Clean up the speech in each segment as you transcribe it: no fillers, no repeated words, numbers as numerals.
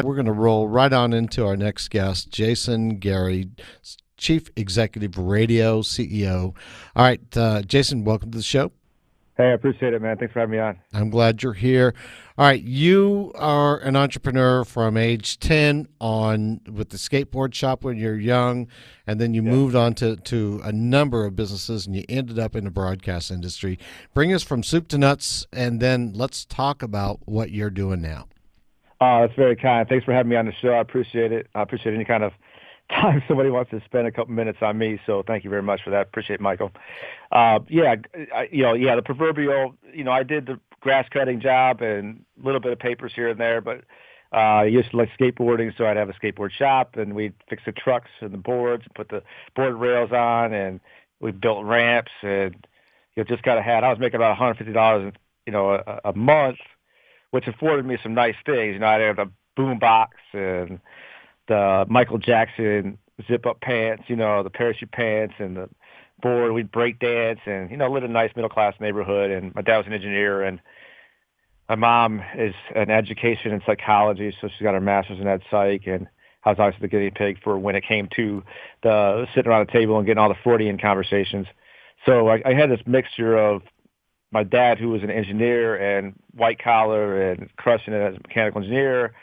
we're going to roll right on into our next guest, Jason Garey, Chief Executive Radio CEO. All right, Jason, welcome to the show. Hey, I appreciate it, man. Thanks for having me on. I'm glad you're here. All right, you are an entrepreneur from age 10 on with the skateboard shop when you're young, and then you moved on to a number of businesses, and you ended up in the broadcast industry. Bring us from soup to nuts, and then let's talk about what you're doing now. Oh, that's very kind. Thanks for having me on the show. I appreciate it. I appreciate any kind of time somebody wants to spend a couple minutes on me. So thank you very much for that. Appreciate it, Michael. The proverbial, I did the grass cutting job and a little bit of papers here and there, but I used to like skateboarding, so I'd have a skateboard shop, and we'd fix the trucks and the boards, and put the board rails on, and we built ramps, and just got ahead. I was making about $150, a month, which afforded me some nice things. I'd have a boom box and the Michael Jackson zip-up pants, the parachute pants, and the board. We'd break dance and, live in a nice middle-class neighborhood. And my dad was an engineer, and my mom is an education in psychology, so she's got her master's in ed psych, and I was obviously the guinea pig for when it came to the sitting around the table and getting all the Freudian conversations. So I had this mixture of my dad, who was an engineer and white-collar and crushing it as a mechanical engineer,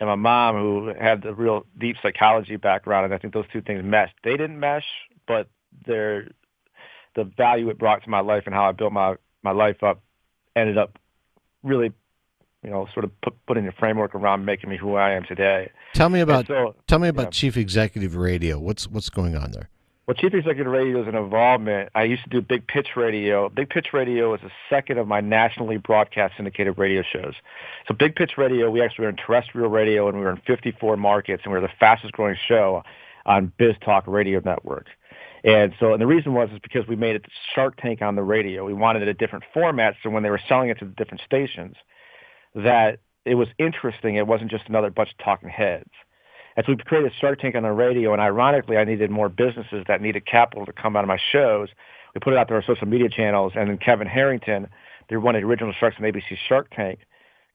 and my mom, who had the real deep psychology background, and I think those two things meshed. They didn't mesh, but the value it brought to my life and how I built my life up ended up really, sort of putting a framework around making me who I am today. Tell me about Chief Executive Radio. What's going on there? Well, Chief Executive Radio is an involvement. I used to do Big Pitch Radio. Big Pitch Radio is the second of my nationally broadcast syndicated radio shows. So Big Pitch Radio, we actually were in terrestrial radio, and we were in 54 markets, and we were the fastest growing show on Biz Talk Radio Network. And the reason is because we made it Shark Tank on the radio. We wanted it a different format, so when they were selling it to the different stations, that it was interesting. It wasn't just another bunch of talking heads. And so we created Shark Tank on the radio, and ironically, I needed more businesses that needed capital to come out of my shows. We put it out there on our social media channels, and then Kevin Harrington, one of the original sharks on ABC Shark Tank,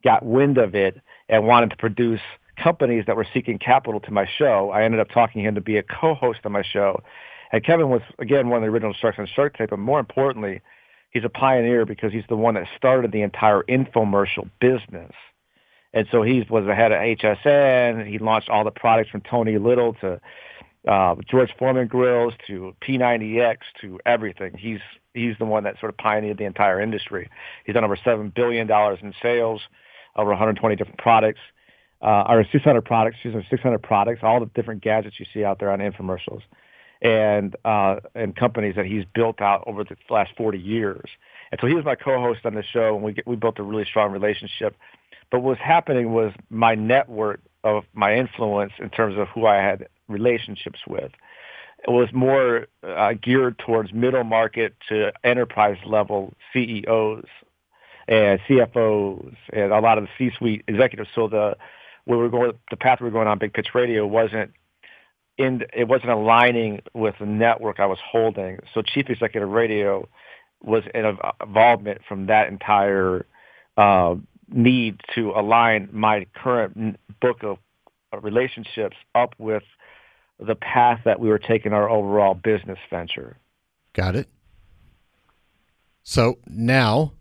got wind of it and wanted to produce companies that were seeking capital to my show. I ended up talking him to be a co-host on my show. And Kevin was, again, one of the original sharks on Shark Tank, but more importantly, he's a pioneer because he's the one that started the entire infomercial business. And so he was the head of HSN. He launched all the products from Tony Little to George Foreman grills to P90X to everything. He's the one that sort of pioneered the entire industry. He's done over $7 billion in sales, over 120 different products, or 600 products, 600 products, all the different gadgets you see out there on infomercials, and companies that he's built out over the last 40 years. And so he was my co-host on the show, and we built a really strong relationship. But what was happening was my network of my influence in terms of who I had relationships with, it was more geared towards middle market to enterprise level CEOs and CFOs and a lot of the C-suite executives. So the path we were going on Big Pitch Radio wasn't aligning with the network I was holding. So Chief Executive Radio was an involvement from that entire need to align my current book of relationships up with the path that we were taking our overall business venture. Got it. So now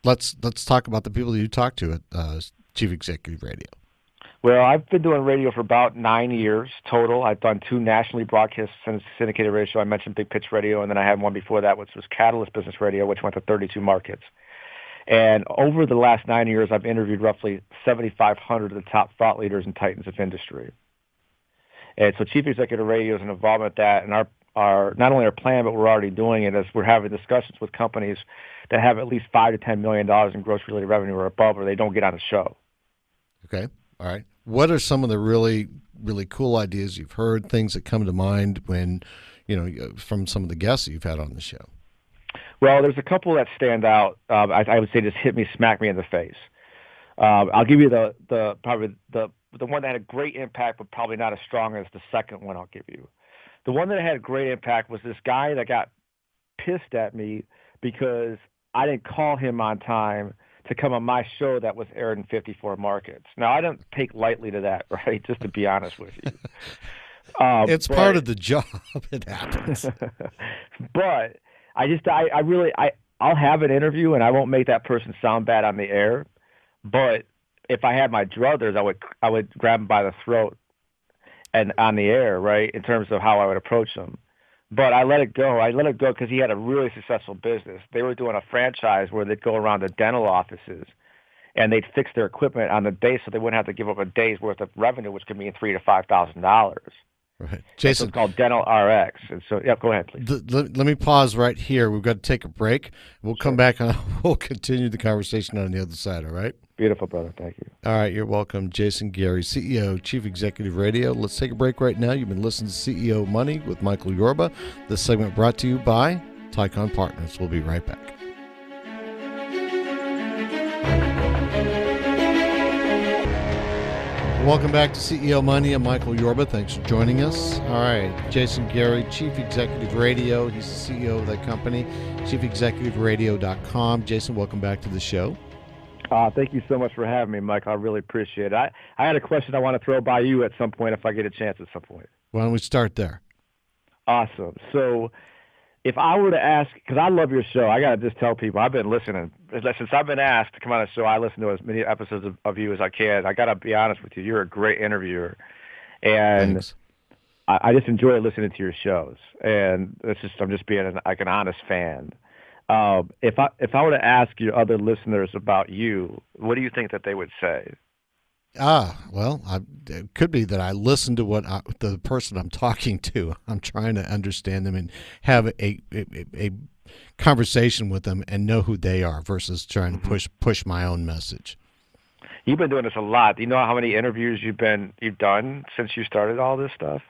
let's talk about the people that you talk to at Chief Executive Radio. Well, I've been doing radio for about 9 years total. I've done 2 nationally broadcast syndicated radio shows. I mentioned Big Pitch Radio, and then I had one before that, which was Catalyst Business Radio, which went to 32 markets. And over the last 9 years, I've interviewed roughly 7,500 of the top thought leaders and titans of industry. And so Chief Executive Radio is an involvement with that, and our not only our plan, but we're already doing it as we're having discussions with companies that have at least $5 to $10 million in gross related revenue or above, or they don't get on the show. Okay. All right. What are some of the really, really cool ideas you've heard, things that come to mind when, from some of the guests that you've had on the show? Well, there's a couple that stand out. I would say just smack me in the face. I'll give you the one that had a great impact, but probably not as strong as the second one I'll give you. The one that had a great impact was this guy that got pissed at me because I didn't call him on time to come on my show that was aired in 54 markets. Now, I don't take lightly to that, right? Just to be honest with you. It's part of the job. It happens. But I'll have an interview and I won't make that person sound bad on the air. But if I had my druthers, I would grab them by the throat and on the air, right, in terms of how I would approach them. But I let it go. I let it go because he had a really successful business. They were doing a franchise where they'd go around to dental offices and they'd fix their equipment on the day so they wouldn't have to give up a day's worth of revenue, which could mean $3,000 to $5,000. Right, Jason. It's called Dental RX. And so, yeah, go ahead, please. Let me pause right here. We've got to take a break. We'll come back and we'll continue the conversation on the other side. All right. Beautiful, brother. Thank you. All right, you're welcome, Jason Garey, CEO, Chief Executive Radio. Let's take a break right now. You've been listening to CEO Money with Michael Yorba. This segment brought to you by Tycon Partners. We'll be right back. Welcome back to CEO Money. I'm Michael Yorba. Thanks for joining us. All right, Jason Garey, Chief Executive Radio. He's the CEO of that company, chiefexecutiveradio.com. Jason, welcome back to the show. Thank you so much for having me, Mike. I really appreciate it. I had a question I want to throw by you at some point if I get a chance at some point. Why don't we start there? Awesome. So if I were to ask, because I love your show, I got to just tell people, I've been listening. Since I've been asked to come on the show, I listen to as many episodes of you as I can. I got to be honest with you. You're a great interviewer. And I just enjoy listening to your shows. And I'm just being an honest fan. If I were to ask your other listeners about you, what do you think that they would say? Well, it could be that I listen to the person I'm talking to. I'm trying to understand them and have a conversation with them and know who they are versus trying to push my own message. You've been doing this a lot. Do you know how many interviews you've done since you started all this stuff?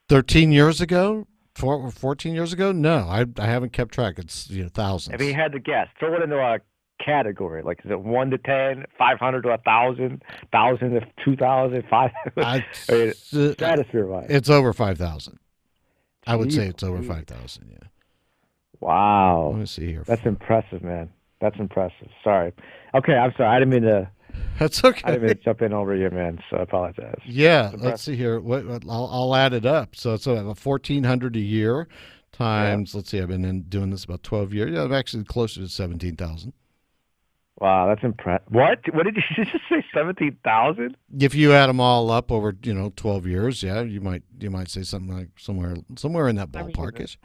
13 years ago? 14 years ago? No, I haven't kept track. It's thousands. If you had to guess, throw it into a category. Like, is it 1 to 10, 500 to 1,000, 1,000 to 2,000, 500? Stratosphere-wise. It's over 5,000. I would say it's over 5,000. Yeah. Wow. Let me see here. That's impressive, man. That's impressive. Sorry. Okay, I'm sorry. I didn't mean to. That's okay. I didn't mean to jump in over you, man. So I apologize. Yeah. Let's see here. I'll add it up. So it's about 1,400 a year times. Yeah. Let's see. I've been doing this about 12 years. Yeah, I'm actually closer to 17,000. Wow, that's impressive. What did you just say? 17,000? If you add them all up over 12 years, yeah, you might say something like somewhere in that ballpark.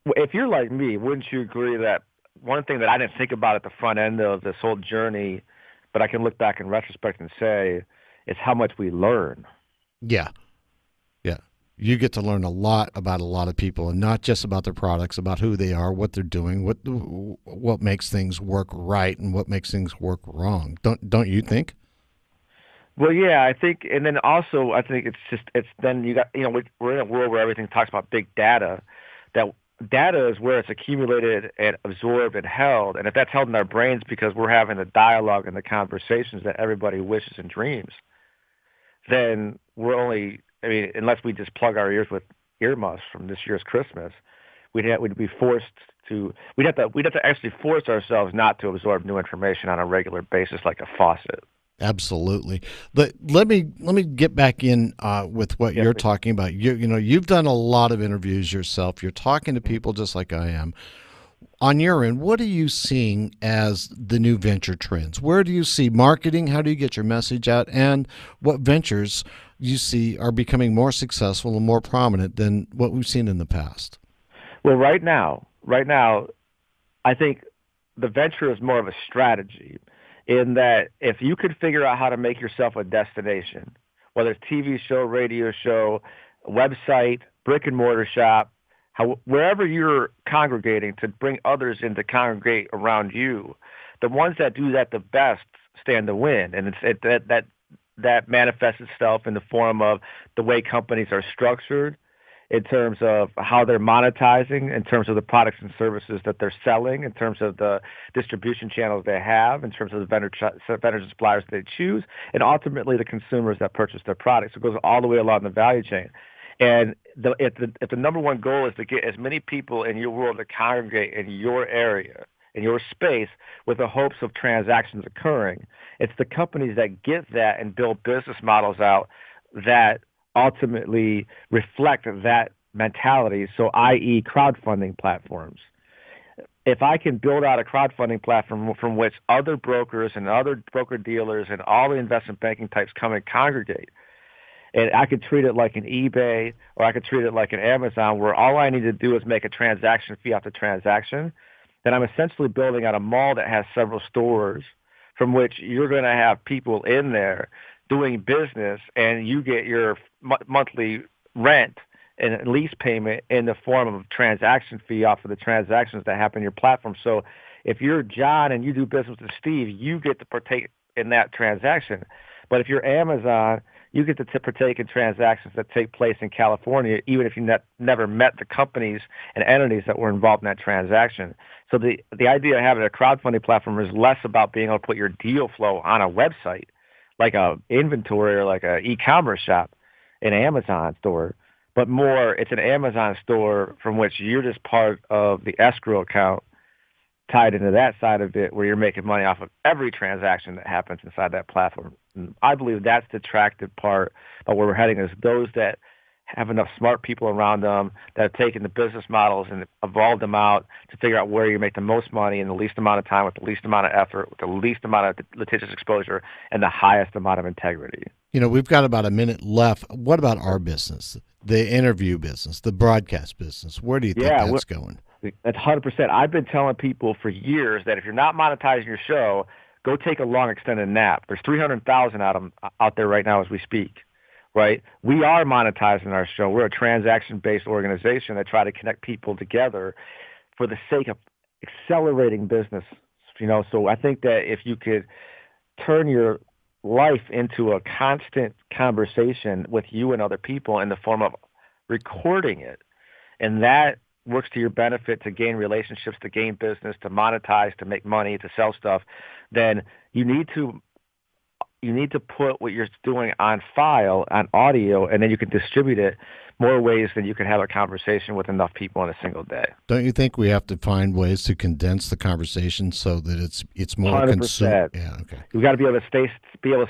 If you're like me, wouldn't you agree that one thing that I didn't think about at the front end of this whole journey, but I can look back in retrospect and say, is how much we learn. Yeah. You get to learn a lot about a lot of people, and not just about their products, about who they are, what they're doing, what makes things work right, and what makes things work wrong. Don't you think? Well, yeah, I think, and then also I think it's then you got we're in a world where everything talks about big data. That data is where it's accumulated and absorbed and held, and if that's held in our brains because we're having the dialogue and the conversations that everybody wishes and dreams, then we're only. I mean, unless we just plug our ears with earmuffs from this year's Christmas, we'd be forced to. We'd have to actually force ourselves not to absorb new information on a regular basis, like a faucet. Absolutely. Let me get back in with what you're talking about. You've done a lot of interviews yourself. You're talking to people just like I am. On your end, what are you seeing as the new venture trends? Where do you see marketing? How do you get your message out? And what ventures you see are becoming more successful and more prominent than what we've seen in the past? Well, right now, I think the venture is more of a strategy in that if you could figure out how to make yourself a destination, whether it's TV show, radio show, website, brick and mortar shop, wherever you're congregating to bring others in to congregate around you, the ones that do that the best stand to win. And that manifests itself in the form of the way companies are structured, in terms of how they're monetizing, in terms of the products and services that they're selling, in terms of the distribution channels they have, in terms of the vendors and suppliers they choose, and ultimately the consumers that purchase their products. It goes all the way along the value chain. And if the number one goal is to get as many people in your world to congregate in your area, in your space with the hopes of transactions occurring. It's the companies that get that and build business models out that ultimately reflect that mentality, so i.e. crowdfunding platforms. If I can build out a crowdfunding platform from which other brokers and other broker-dealers and all the investment banking types come and congregate, and I could treat it like an eBay or I could treat it like an Amazon where all I need to do is make a transaction fee off the transaction, then I'm essentially building out a mall that has several stores from which you're going to have people in there doing business, and you get your monthly rent and lease payment in the form of a transaction fee off of the transactions that happen in your platform. So if you're John and you do business with Steve, you get to partake in that transaction. But if you're Amazon, you get to partake in transactions that take place in California, even if you never met the companies and entities that were involved in that transaction. So the idea of having a crowdfunding platform is less about being able to put your deal flow on a website, like a inventory or like a e-commerce shop, an Amazon store, but more it's an Amazon store from which you're just part of the escrow account tied into that side of it, where you're making money off of every transaction that happens inside that platform. And I believe that's the attractive part of where we're heading, is those that have enough smart people around them that have taken the business models and evolved them out to figure out where you make the most money in the least amount of time with the least amount of effort, with the least amount of litigious exposure, and the highest amount of integrity. You know, we've got about a minute left. What about our business, the interview business, the broadcast business? Where do you think that's going? That's 100%. I've been telling people for years that if you're not monetizing your show, go take a long extended nap. There's 300,000 out there right now as we speak, right? We are monetizing our show. We're a transaction-based organization that try to connect people together for the sake of accelerating business. You know, so I think that if you could turn your life into a constant conversation with you and other people in the form of recording it, and that works to your benefit to gain relationships, to gain business, to monetize, to make money, to sell stuff, then you need to put what you're doing on file, on audio, and then you can distribute it more ways than you can have a conversation with enough people in a single day. Don't you think we have to find ways to condense the conversation so that it's more 100%. Yeah, okay. We've got to be able to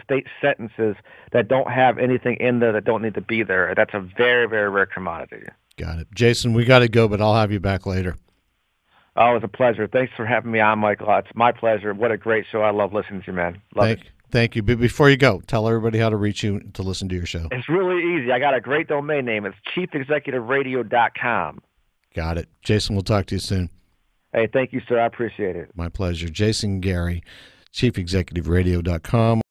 state sentences that don't have anything in there that don't need to be there. That's a very, very rare commodity. Got it. Jason, we got to go, but I'll have you back later. Oh, it was a pleasure. Thanks for having me on, Michael. It's my pleasure. What a great show. I love listening to you, man. Love it. Thank you. But before you go, tell everybody how to reach you to listen to your show. It's really easy. I got a great domain name. It's chiefexecutiveradio.com. Got it. Jason, we'll talk to you soon. Hey, thank you, sir. I appreciate it. My pleasure. Jason Garey, chiefexecutiveradio.com.